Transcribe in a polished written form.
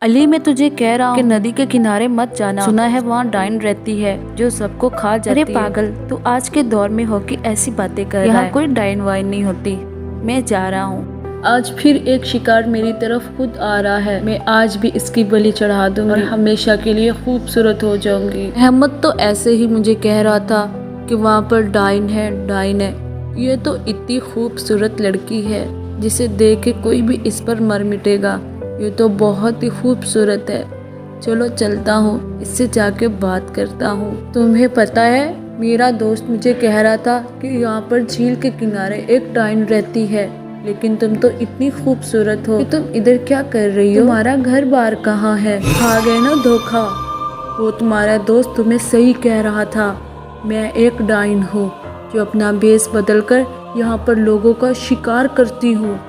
अली, मैं तुझे कह रहा हूँ कि नदी के किनारे मत जाना। सुना है वहाँ डाइन रहती है जो सबको खा जाती है। अरे पागल, तू आज के दौर में हो कि ऐसी बातें कर रहा है। यहाँ कोई डाइन वाइन नहीं होती। मैं जा रहा हूँ। आज फिर एक शिकार मेरी तरफ खुद आ रहा है। मैं आज भी इसकी बलि चढ़ा दूंगी और हमेशा के लिए खूबसूरत हो जाऊंगी। अहमद तो ऐसे ही मुझे कह रहा था कि वहाँ पर डाइन है, डाइन है। ये तो इतनी खूबसूरत लड़की है जिसे देख के कोई भी इस पर मर मिटेगा। ये तो बहुत ही खूबसूरत है। चलो चलता हूँ, इससे जाके बात करता हूँ। तुम्हें पता है, मेरा दोस्त मुझे कह रहा था कि यहाँ पर झील के किनारे एक डाइन रहती है, लेकिन तुम तो इतनी खूबसूरत हो कि तुम इधर क्या कर रही हो? तुम्हारा घर बार कहाँ है? खा गए ना धोखा। वो तुम्हारा दोस्त तुम्हें सही कह रहा था। मैं एक डाइन हूँ जो अपना भेष बदल कर यहाँ पर लोगों का शिकार करती हूँ।